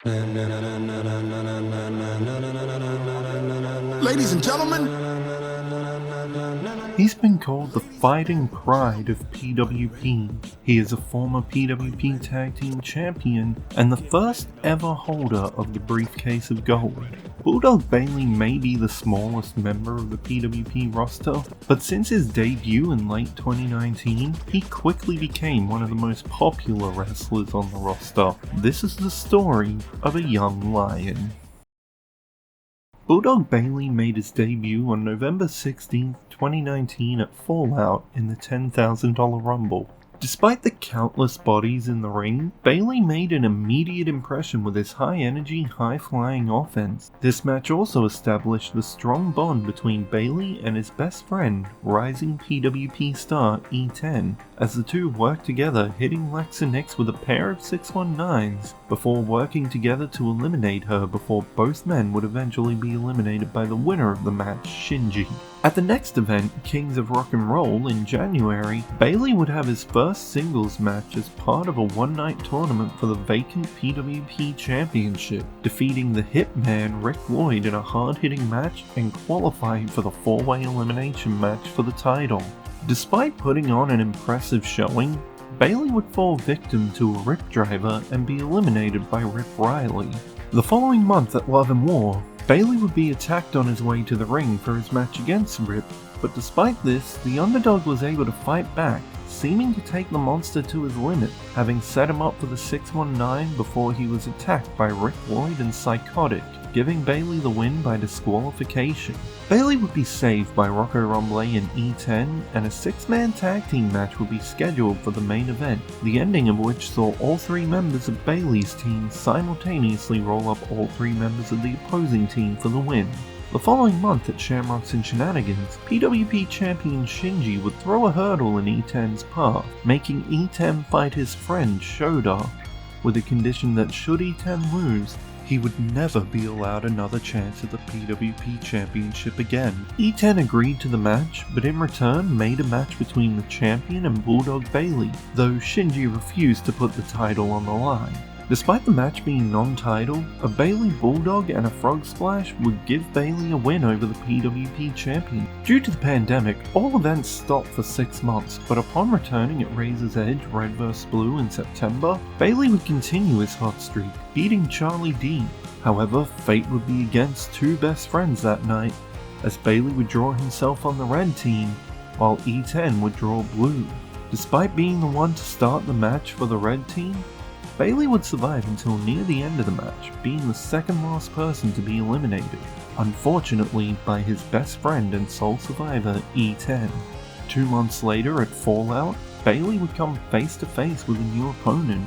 Ladies and gentlemen, he's been called the fighting pride of PWP. He is a former PWP Tag Team Champion and the first ever holder of the briefcase of gold. Bulldog Bailey may be the smallest member of the PWP roster, but since his debut in late 2019, he quickly became one of the most popular wrestlers on the roster. This is the story of a young lion. Bulldog Bailey made his debut on November 16, 2019 at Fallout in the $10,000 Rumble. Despite the countless bodies in the ring, Bailey made an immediate impression with his high-energy, high-flying offense. This match also established the strong bond between Bailey and his best friend, rising PWP star E10, as the two worked together, hitting Lex and Nix with a pair of 619s, before working together to eliminate her before both men would eventually be eliminated by the winner of the match, Shinji. At the next event, Kings of Rock and Roll, in January, Bailey would have his first singles match as part of a one-night tournament for the vacant PWP Championship, defeating the Hitman Rick Lloyd in a hard-hitting match and qualifying for the four-way elimination match for the title. Despite putting on an impressive showing, Bailey would fall victim to a Rip Driver and be eliminated by Rip Riley. The following month at Love and War, Bailey would be attacked on his way to the ring for his match against Rip, but despite this, the underdog was able to fight back, seeming to take the monster to his limit, having set him up for the 619 before he was attacked by Rick Lloyd and Psychotic, giving Bailey the win by disqualification. Bailey would be saved by Rocco Rumble and E10, and a six-man tag team match would be scheduled for the main event, the ending of which saw all three members of Bailey's team simultaneously roll up all three members of the opposing team for the win. The following month at Shamrocks and Shenanigans, PWP champion Shinji would throw a hurdle in E10's path, making E10 fight his friend Shoda, with a condition that should E10 lose, he would never be allowed another chance at the PWP Championship again. E10 agreed to the match, but in return made a match between the champion and Bulldog Bailey, though Shinji refused to put the title on the line. Despite the match being non-title, a Bailey Bulldog and a Frog Splash would give Bailey a win over the PWP champion. Due to the pandemic, all events stopped for 6 months, but upon returning at Razor's Edge Red vs. Blue in September, Bailey would continue his hot streak, beating Charlie D. However, fate would be against two best friends that night, as Bailey would draw himself on the red team, while E10 would draw blue. Despite being the one to start the match for the red team, Bailey would survive until near the end of the match, being the second last person to be eliminated, unfortunately by his best friend and sole survivor E10. 2 months later at Fallout, Bailey would come face to face with a new opponent,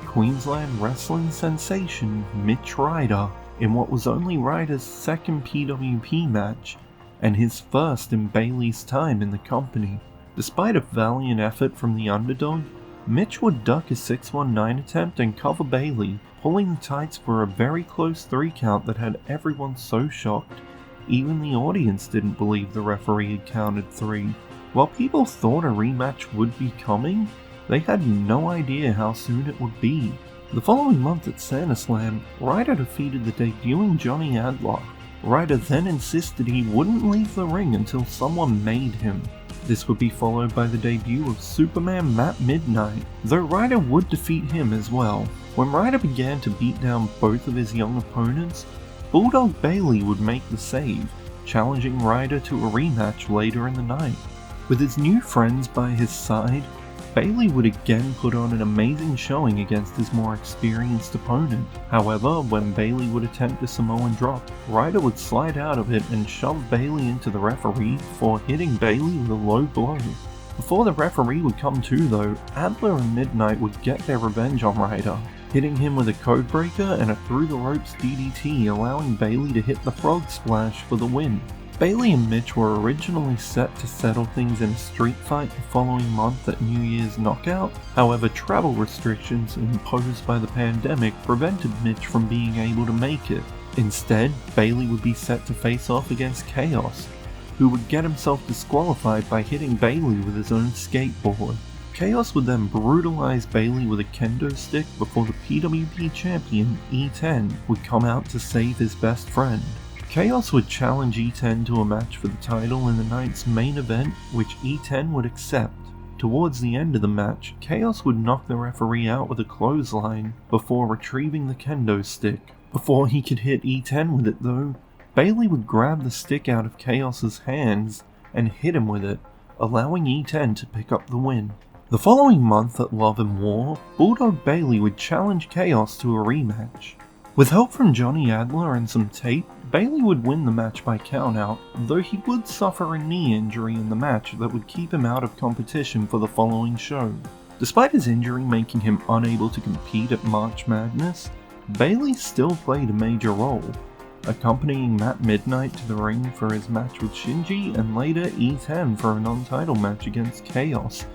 Queensland wrestling sensation Mitch Ryder, in what was only Ryder's second PWP match, and his first in Bailey's time in the company. Despite a valiant effort from the underdog, Mitch would duck a 619 attempt and cover Bailey, pulling the tights for a very close 3 count that had everyone so shocked, even the audience didn't believe the referee had counted 3. While people thought a rematch would be coming, they had no idea how soon it would be. The following month at SantaSlam, Ryder defeated the debuting Johnny Adler. Ryder then insisted he wouldn't leave the ring until someone made him. This would be followed by the debut of Superman Matt Midnight, though Ryder would defeat him as well. When Ryder began to beat down both of his young opponents, Bulldog Bailey would make the save, challenging Ryder to a rematch later in the night. With his new friends by his side, Bailey would again put on an amazing showing against his more experienced opponent. However, when Bailey would attempt a Samoan drop, Ryder would slide out of it and shove Bailey into the referee before hitting Bailey with a low blow. Before the referee would come to though, Adler and Midnight would get their revenge on Ryder, hitting him with a codebreaker and a through the ropes DDT, allowing Bailey to hit the Frog Splash for the win. Bailey and Mitch were originally set to settle things in a street fight the following month at New Year's Knockout. However, travel restrictions imposed by the pandemic prevented Mitch from being able to make it. Instead, Bailey would be set to face off against Chaos, who would get himself disqualified by hitting Bailey with his own skateboard. Chaos would then brutalize Bailey with a kendo stick before the PWP champion E10 would come out to save his best friend. Chaos would challenge E10 to a match for the title in the night's main event, which E10 would accept. Towards the end of the match, Chaos would knock the referee out with a clothesline before retrieving the kendo stick. Before he could hit E10 with it though, Bailey would grab the stick out of Chaos's hands and hit him with it, allowing E10 to pick up the win. The following month at Love and War, Bulldog Bailey would challenge Chaos to a rematch. With help from Johnny Adler and some tape, Bailey would win the match by countout, though he would suffer a knee injury in the match that would keep him out of competition for the following show. Despite his injury making him unable to compete at March Madness, Bailey still played a major role, accompanying Matt Midnight to the ring for his match with Shinji and later E10 for a non-title match against Chaos,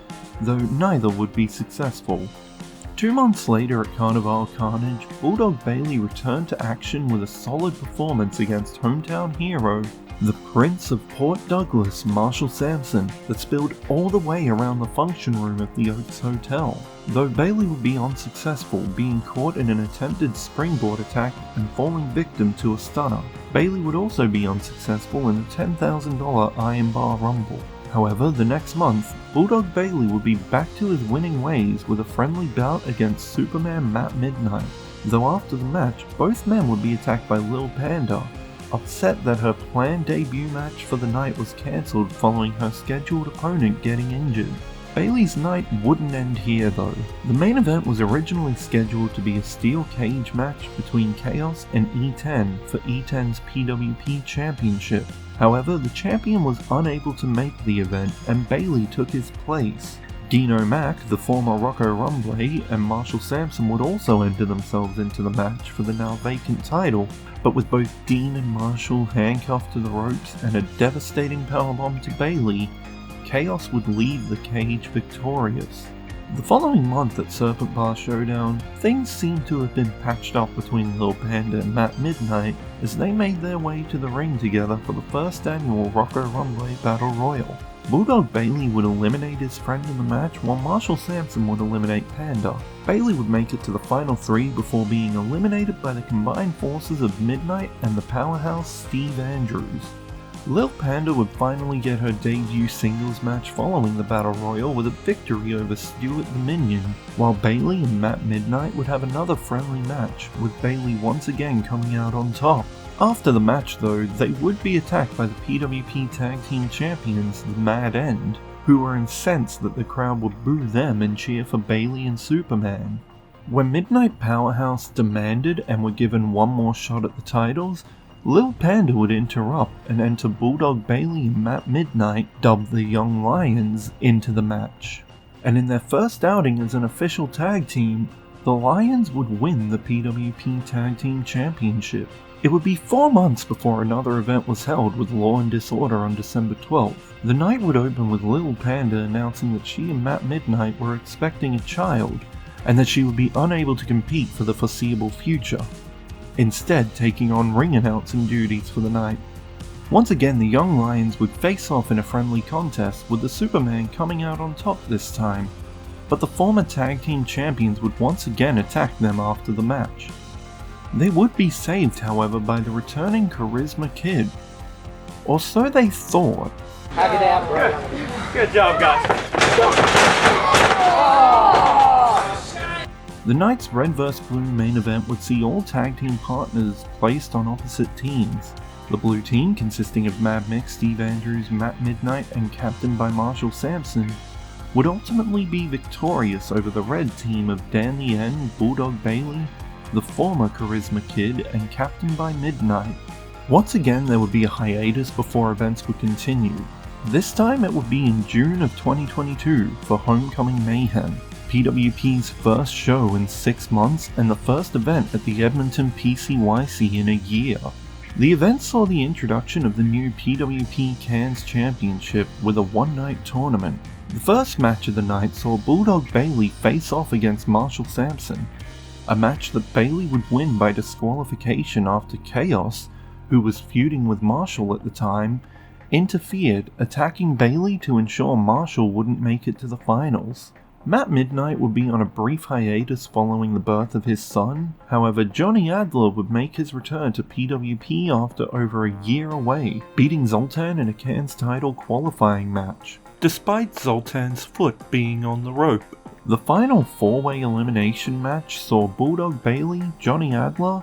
though neither would be successful. 2 months later at Carnival Carnage, Bulldog Bailey returned to action with a solid performance against hometown hero, the Prince of Port Douglas, Marshall Sampson, that spilled all the way around the function room of the Oaks Hotel. Though Bailey would be unsuccessful, being caught in an attempted springboard attack and falling victim to a stunner. Bailey would also be unsuccessful in the $10,000 Iron Bar Rumble. However, the next month, Bulldog Bailey would be back to his winning ways with a friendly bout against Superman Matt Midnight, though after the match, both men would be attacked by Lil Panda, upset that her planned debut match for the night was cancelled following her scheduled opponent getting injured. Bailey's night wouldn't end here though. The main event was originally scheduled to be a steel cage match between Chaos and E10 for E10's PWP Championship. However, the champion was unable to make the event and Bailey took his place. Dino Mack, the former Rocco Rumble, and Marshall Sampson would also enter themselves into the match for the now vacant title, but with both Dean and Marshall handcuffed to the ropes and a devastating powerbomb to Bailey, Chaos would leave the cage victorious. The following month at Serpent Bar Showdown, things seemed to have been patched up between Lil Panda and Matt Midnight as they made their way to the ring together for the first annual Rocco Rumble Battle Royal. Bulldog Bailey would eliminate his friend in the match while Marshall Sampson would eliminate Panda. Bailey would make it to the final 3 before being eliminated by the combined forces of Midnight and the powerhouse Steve Andrews. Lil Panda would finally get her debut singles match following the Battle Royal with a victory over Stuart the Minion, while Bailey and Matt Midnight would have another friendly match, with Bailey once again coming out on top. After the match though, they would be attacked by the PWP Tag Team Champions, the Mad End, who were incensed that the crowd would boo them and cheer for Bailey and Superman. When Midnight Powerhouse demanded and were given one more shot at the titles, Lil Panda would interrupt and enter Bulldog Bailey and Matt Midnight, dubbed the Young Lions, into the match. And in their first outing as an official tag team, the Lions would win the PWP Tag Team Championship. It would be 4 months before another event was held with Law and Disorder on December 12th. The night would open with Lil Panda announcing that she and Matt Midnight were expecting a child, and that she would be unable to compete for the foreseeable future, instead taking on ring announcing duties for the night. Once again, the Young Lions would face off in a friendly contest, with the Superman coming out on top this time, but the former tag team champions would once again attack them after the match. They would be saved, however, by the returning Charisma Kid. Or so they thought. Hack it out, bro. Good job, guys. The night's Red vs. Blue main event would see all tag team partners placed on opposite teams. The blue team, consisting of Mad Mix, Steve Andrews, Matt Midnight, and captained by Marshall Sampson, would ultimately be victorious over the red team of Dan the End, Bulldog Bailey, the former Charisma Kid, and captained by Midnight. Once again, there would be a hiatus before events would continue. This time it would be in June of 2022 for Homecoming Mayhem, PWP's first show in 6 months and the first event at the Edmonton PCYC in a year. The event saw the introduction of the new PWP Cairns Championship with a one-night tournament. The first match of the night saw Bulldog Bailey face off against Marshall Sampson, a match that Bailey would win by disqualification after Chaos, who was feuding with Marshall at the time, interfered, attacking Bailey to ensure Marshall wouldn't make it to the finals. Matt Midnight would be on a brief hiatus following the birth of his son. However, Johnny Adler would make his return to PWP after over a year away, beating Zoltan in a Cairns title qualifying match, despite Zoltan's foot being on the rope. The final 4-way elimination match saw Bulldog Bailey, Johnny Adler,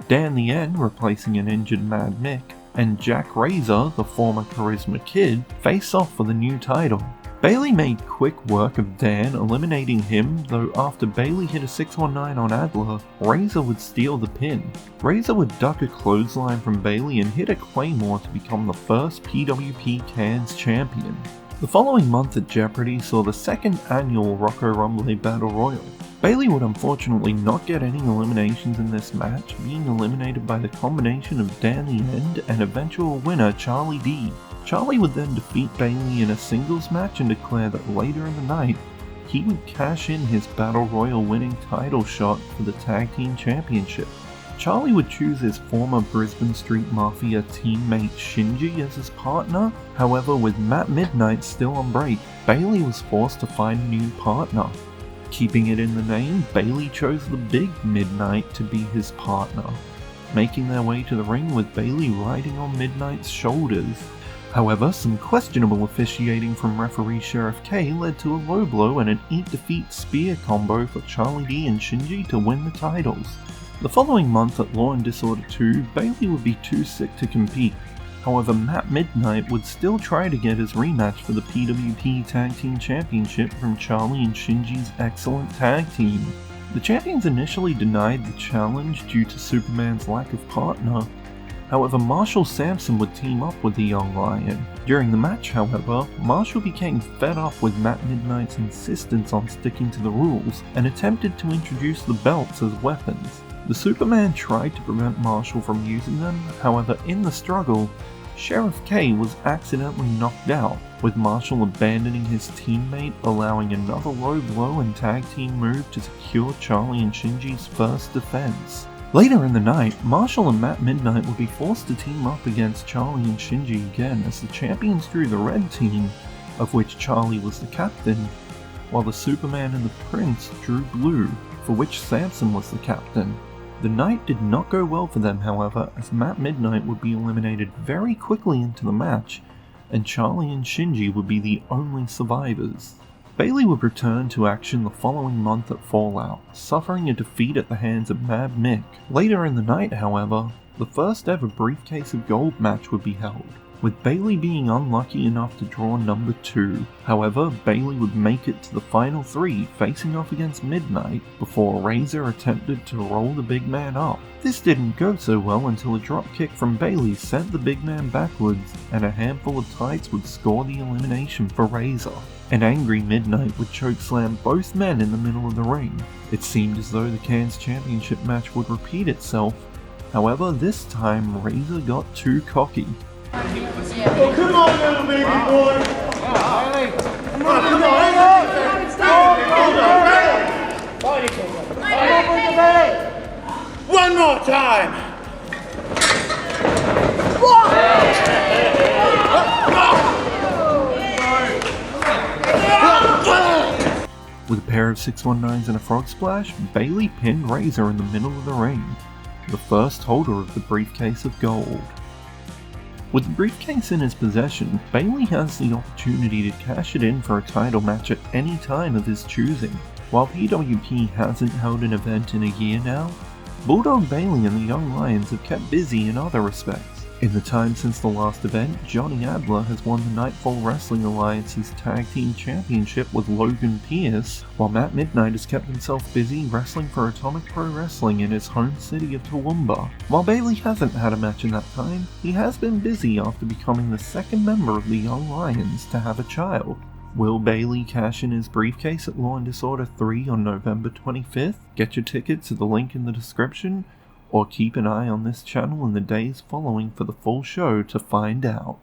Dan the End replacing an injured Mad Mick, and Jack Razor, the former Charisma Kid, face off for the new title. Bailey made quick work of Dan, eliminating him, though after Bailey hit a 619 on Adler, Razor would steal the pin. Razor would duck a clothesline from Bailey and hit a Claymore to become the first PWP Cairns champion. The following month at Jeopardy saw the second annual Rocco Rumble Battle Royal. Bailey would unfortunately not get any eliminations in this match, being eliminated by the combination of Dan the End and eventual winner Charlie D. Charlie would then defeat Bailey in a singles match and declare that later in the night, he would cash in his Battle Royal winning title shot for the Tag Team Championship. Charlie would choose his former Brisbane Street Mafia teammate Shinji as his partner. However, with Matt Midnight still on break, Bailey was forced to find a new partner. Keeping it in the name, Bailey chose the Big Midnight to be his partner, making their way to the ring with Bailey riding on Midnight's shoulders. However, some questionable officiating from referee Sheriff K led to a low blow and an eat defeat spear combo for Charlie D and Shinji to win the titles. The following month at Law and Disorder 2, Bailey would be too sick to compete. However, Matt Midnight would still try to get his rematch for the PWP Tag Team Championship from Charlie and Shinji's excellent tag team. The champions initially denied the challenge due to Superman's lack of partner. However, Marshall Sampson would team up with the Young Lion. During the match, however, Marshall became fed up with Matt Midnight's insistence on sticking to the rules and attempted to introduce the belts as weapons. The Superman tried to prevent Marshall from using them, however in the struggle, Sheriff K was accidentally knocked out, with Marshall abandoning his teammate, allowing another low blow and tag team move to secure Charlie and Shinji's first defense. Later in the night, Marshall and Matt Midnight would be forced to team up against Charlie and Shinji again as the champions drew the red team, of which Charlie was the captain, while the Superman and the Prince drew blue, for which Samson was the captain. The night did not go well for them, however, as Matt Midnight would be eliminated very quickly into the match, and Charlie and Shinji would be the only survivors. Bailey would return to action the following month at Fallout, suffering a defeat at the hands of Mad Mick. Later in the night, however, the first ever Briefcase of Gold match would be held, with Bailey being unlucky enough to draw number 2. However, Bailey would make it to the final 3, facing off against Midnight, before Razor attempted to roll the big man up. This didn't go so well until a dropkick from Bailey sent the big man backwards, and a handful of tights would score the elimination for Razor. An angry Midnight would chokeslam both men in the middle of the ring. It seemed as though the Cairns Championship match would repeat itself. However, this time Razor got too cocky. Oh, come on, little baby boy! Come on, come on! One more time! With a pair of 619s and a frog splash, Bailey pinned Razor in the middle of the ring, the first holder of the Briefcase of Gold. With the briefcase in his possession, Bailey has the opportunity to cash it in for a title match at any time of his choosing. While PWP hasn't held an event in a year now, Bulldog Bailey and the Young Lions have kept busy in other respects. In the time since the last event, Johnny Adler has won the Nightfall Wrestling Alliance's Tag Team Championship with Logan Pierce, while Matt Midnight has kept himself busy wrestling for Atomic Pro Wrestling in his home city of Toowoomba. While Bailey hasn't had a match in that time, he has been busy after becoming the second member of the Young Lions to have a child. Will Bailey cash in his briefcase at Law and Disorder 3 on November 25th? Get your tickets at the link in the description, or keep an eye on this channel in the days following for the full show to find out.